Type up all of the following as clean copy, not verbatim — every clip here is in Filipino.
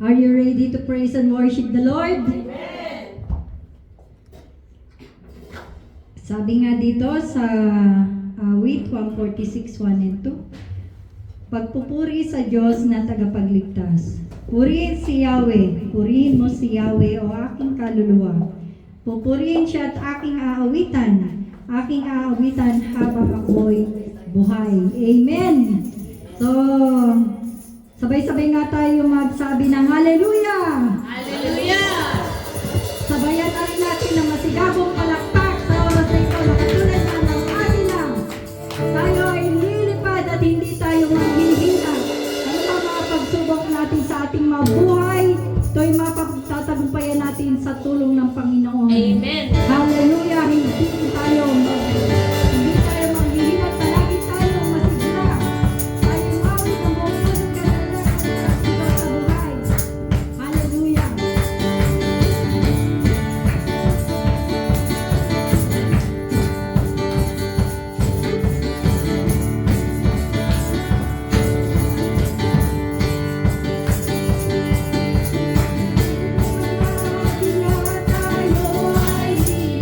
Are you ready to praise and worship the Lord? Amen. Sabi nga dito sa awit 146, 1 and 2, pagpupuri sa Diyos na tagapagligtas. Purihin si Yahweh, purihin mo si Yahweh o aking kaluluwa. Pupurihin siya at aking aawitan habang ako'y buhay. Amen! So, sabay-sabay nga tayo magsabi ng Hallelujah! Hallelujah! Sabayan na rin natin ng masigabong palakpak sa oras na ito na katulad na ng kanila. Tayo ay lilipad at hindi tayo maghihina. Ano pa mga pagsubok natin sa ating mabuhay, ito'y mapagtatagumpayan natin sa tulong ng Panginoon. Amen. Hallelujah! Hindi tayo maghihina, palagi tayo masigla. Tayo mawit ang buong puso sa buhay. Hallelujah! Tayo ay di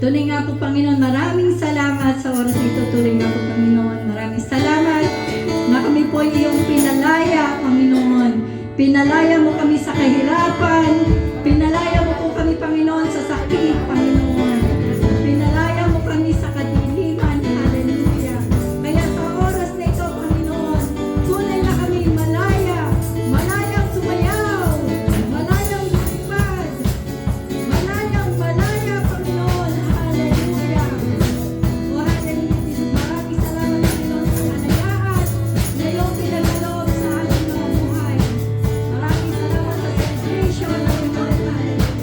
Tunay nga po, Panginoon, maraming salamat sa oras nito. Tunay nga po, Panginoon, maraming salamat na kami po ay iyong pinalaya, Panginoon. Pinalaya mo kami sa kahirapan. Pinalaya mo po kami, Panginoon, sa sakit, Panginoon. Pinalaya mo kami sa kadiliman. Hallelujah. Kaya sa oras na ito, Panginoon, tunay na kami malaya. Malayang sumayaw. Malayang lumipad. Malayang malaya, Panginoon. Hallelujah. O hallelujah, Jesus. Maraming salamat, Panginoon, sa kalayaan na iyong pinagkaloob sa aming mga buhay. Maraming salamat sa celebration na iyong hallelujah.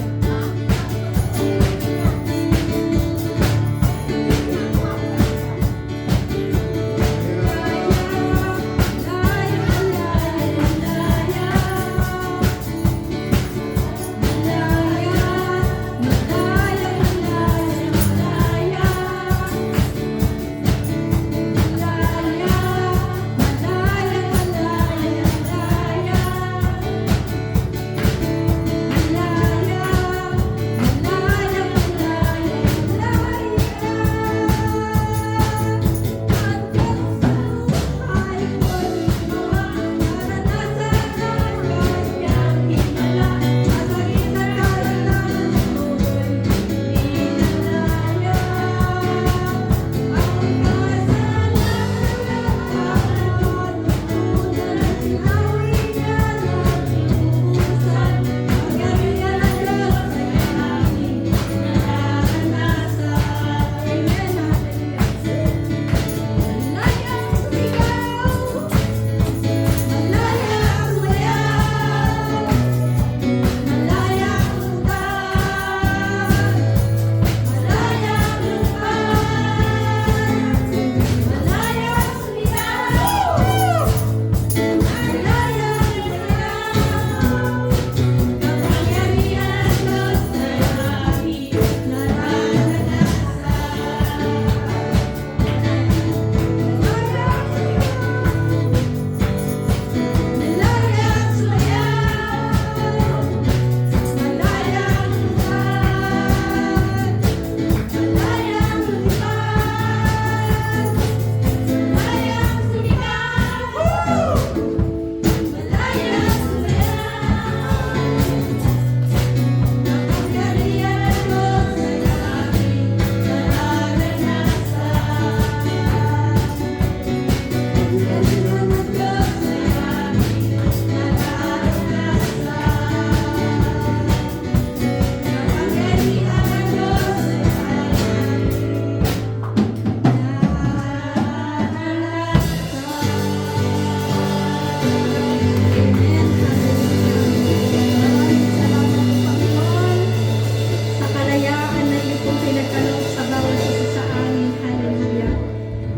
Sa kalayaan na iyo pong pinagkaloob sa bawat isa sa amin. Hallelujah.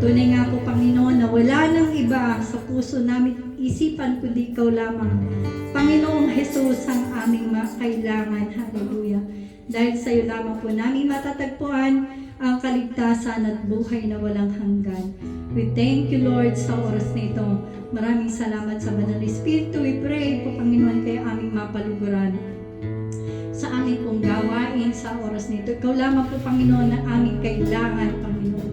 Tunay nga po, Panginoon, na wala nang iba sa puso namin isipan kundi ikaw lamang. Panginoong Jesus ang aming kailangan. Hallelujah. Dahil sa iyo lamang po namin matatagpuan ang kaligtasan at buhay na walang hanggan. We thank you, Lord, sa oras na ito. Maraming salamat sa Banal na Espiritu. We pray po, Panginoon, kayo aming mapaluguran sa aming pong gawain sa oras nito. Ikaw lamang po, Panginoon, ang aming kailangan, Panginoon.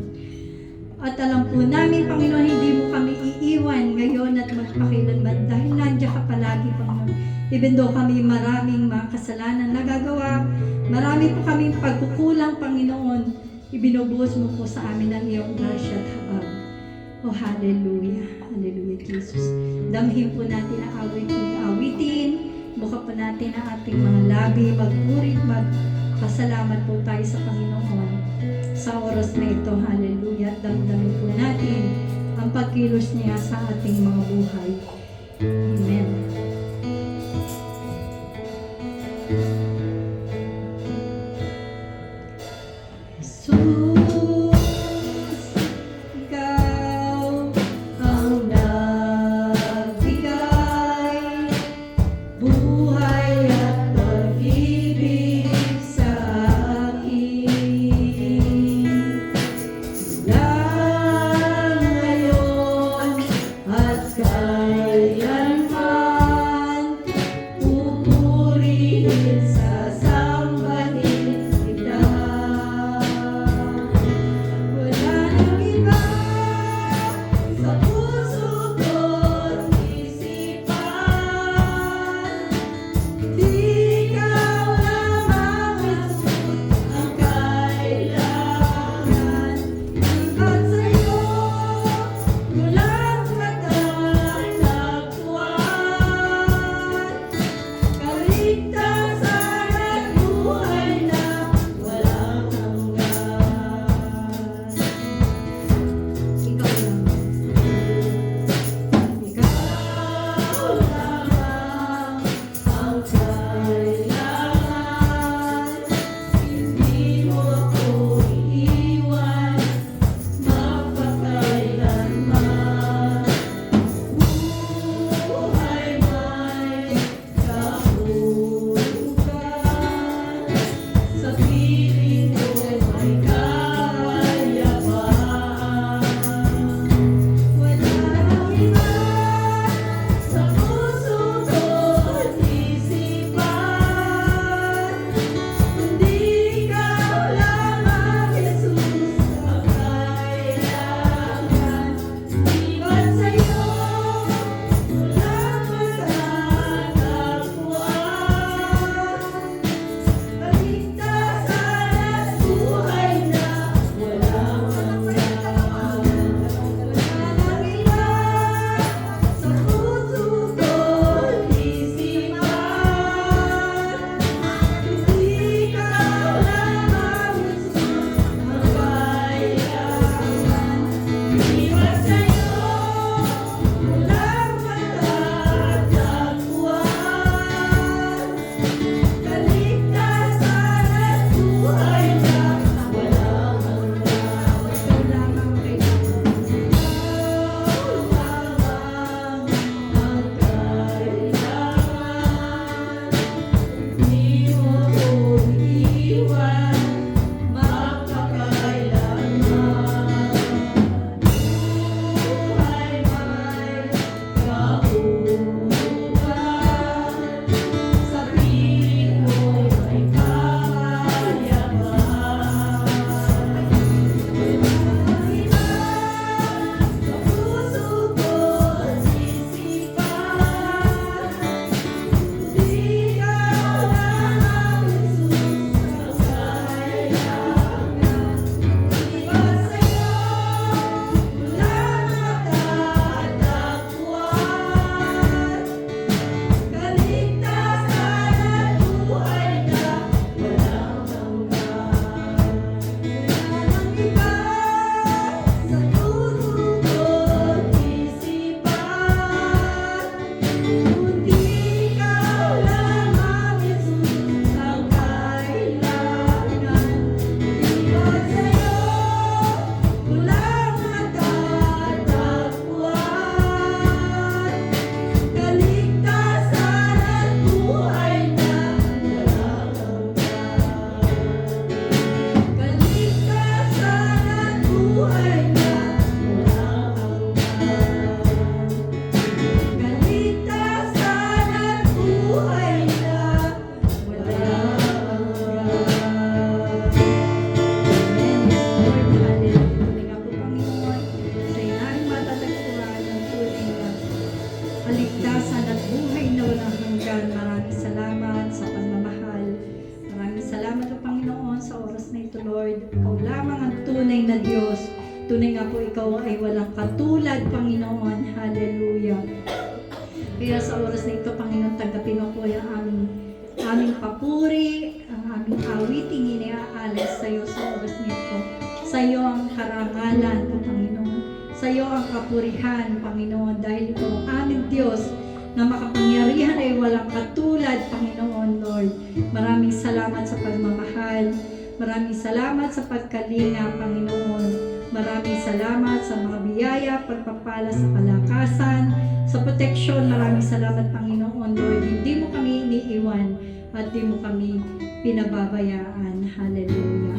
At alam po namin, Panginoon, hindi mo kami iiwan ngayon at magpakilanman dahil nandiyan ka palagi, Panginoon. Even though kami maraming mga kasalanan nagagawa, marami po kaming pagkukulang, Panginoon, ibinubuhos mo po sa amin ang iyong grasya at habag. Oh, hallelujah. Hallelujah, Jesus. Damhin po natin ang awitin. Buka po natin ang ating mga labi. Magpurit, magpasalamat po tayo sa Panginoon sa oras na ito. Hallelujah. Damdamin po natin ang pagkilos niya sa ating mga buhay. Amen. ikaw lamang ang tunay na Diyos. Tunay nga po ikaw ay walang katulad, Panginoon. Hallelujah. Kaya sa oras na ito, Panginoon, tanggapin mo po yung aming papuri, ang aming awiting iniaalas sa iyo sa oras nito. Sa iyo ang karangalan, Panginoon. Sa iyo ang kapurihan, Panginoon, dahil ikaw ang aming Diyos na makapangyarihan ay walang katulad, Panginoon, Lord. Maraming salamat sa pagmamahal. Maraming salamat sa pagkalinga, Panginoon. Maraming salamat sa mga biyaya, pagpapala sa kalakasan, sa proteksyon. Maraming salamat, Panginoon, Lord. Hindi mo kami iniiwan at di mo kami pinababayaan. Hallelujah.